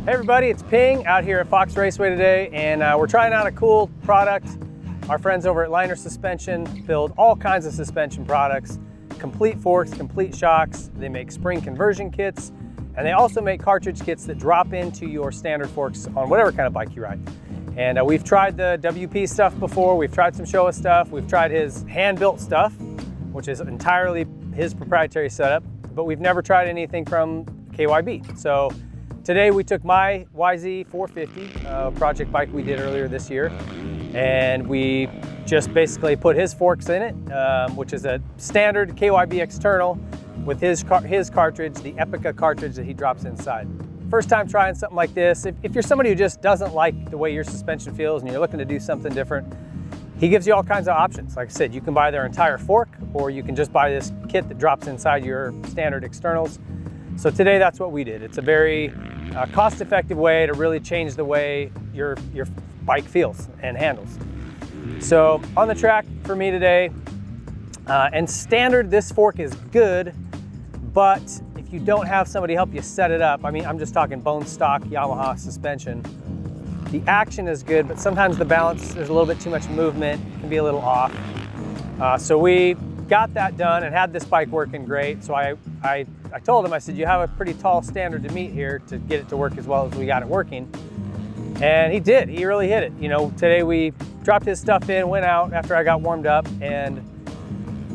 Hey everybody, it's Ping out here at Fox Raceway today, and we're trying out a cool product. Our friends over at Lainer Suspension build all kinds of suspension products, complete forks, complete shocks. They make spring conversion kits, and they also make cartridge kits that drop into your standard forks on whatever kind of bike you ride. And we've tried the WP stuff before, we've tried some Showa stuff, we've tried his hand-built stuff, which is entirely his proprietary setup, but we've never tried anything from KYB. So today we took my YZ 450 project bike we did earlier this year, and we just basically put his forks in it, which is a standard KYB external with his cartridge, the Epica cartridge that he drops inside. First time trying something like this, if you're somebody who just doesn't like the way your suspension feels and you're looking to do something different, he gives you all kinds of options. Like I said, you can buy their entire fork, or you can just buy this kit that drops inside your standard externals. So today that's what we did. It's a very cost-effective way to really change the way your bike feels and handles. So on the track for me today, and standard, this fork is good, but if you don't have somebody help you set it up, I mean, I'm just talking bone stock Yamaha suspension, the action is good, but sometimes the balance, there's a little bit too much movement, it can be a little off. So we got that done and had this bike working great. So I told him, I said, you have a pretty tall standard to meet here to get it to work as well as we got it working. And he did, he really hit it. You know, today we dropped his stuff in, went out after I got warmed up, and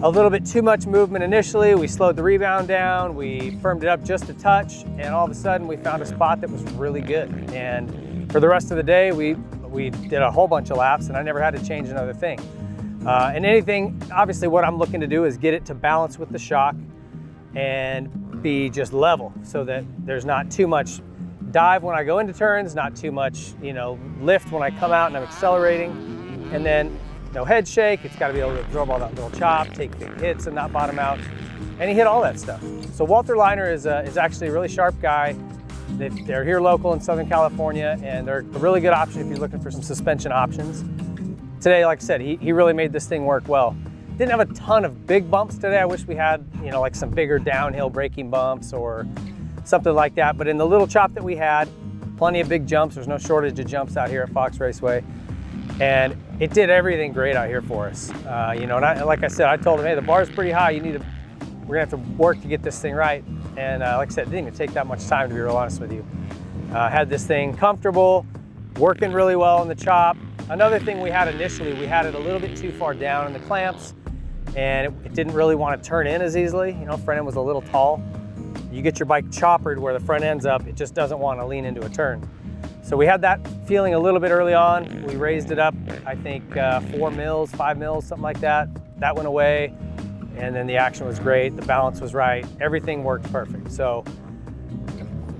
a little bit too much movement initially. We slowed the rebound down, we firmed it up just a touch, and all of a sudden we found a spot that was really good. And for the rest of the day, we did a whole bunch of laps, and I never had to change another thing. And anything, obviously what I'm looking to do is get it to balance with the shock and be just level so that there's not too much dive when I go into turns, not too much, you know, lift when I come out and I'm accelerating, and then no head shake. It's got to be able to absorb all that little chop, take big hits and not bottom out. And he hit all that stuff. So Walter Lainer is actually a really sharp guy. They're here local in Southern California, and they're a really good option if you're looking for some suspension options. Today, like I said, he really made this thing work well. Didn't have a ton of big bumps today. I wish we had, you know, like some bigger downhill braking bumps or something like that. But in the little chop that we had, plenty of big jumps. There's no shortage of jumps out here at Fox Raceway. And it did everything great out here for us. You know, and like I said, I told him, hey, the bar's pretty high. We're gonna have to work to get this thing right. And like I said, it didn't even take that much time, to be real honest with you. Had this thing comfortable, working really well in the chop. Another thing we had initially, we had it a little bit too far down in the clamps, and it didn't really want to turn in as easily. You know, front end was a little tall. You get your bike choppered where the front end's up, it just doesn't want to lean into a turn. So we had that feeling a little bit early on. We raised it up, I think 4 mils, 5 mils, something like that. That went away, and then the action was great, the balance was right, everything worked perfect. So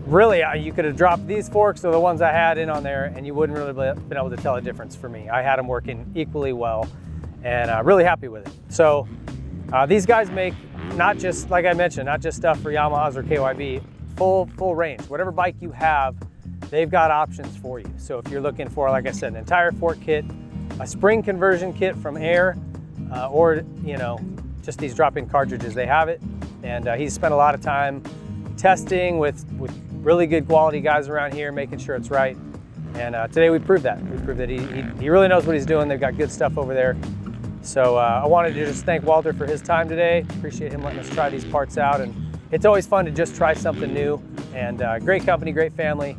really, you could have dropped these forks or the ones I had in on there, and you wouldn't really been able to tell a difference for me. I had them working equally well, and really happy with it. So these guys make not just, like I mentioned, not just stuff for Yamahas or KYB, full range. Whatever bike you have, they've got options for you. So if you're looking for, like I said, an entire fork kit, a spring conversion kit from Air, or, you know, just these drop-in cartridges, they have it. And he's spent a lot of time testing with really good quality guys around here, making sure it's right. And today we proved that. We proved that he really knows what he's doing. They've got good stuff over there. So I wanted to just thank Walter for his time today. Appreciate him letting us try these parts out. And it's always fun to just try something new. And great company, great family.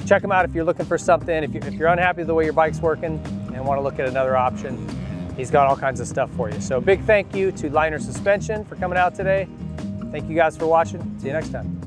Check them out if you're looking for something. If you're unhappy with the way your bike's working and want to look at another option, he's got all kinds of stuff for you. So big thank you to Lainer Suspension for coming out today. Thank you guys for watching. See you next time.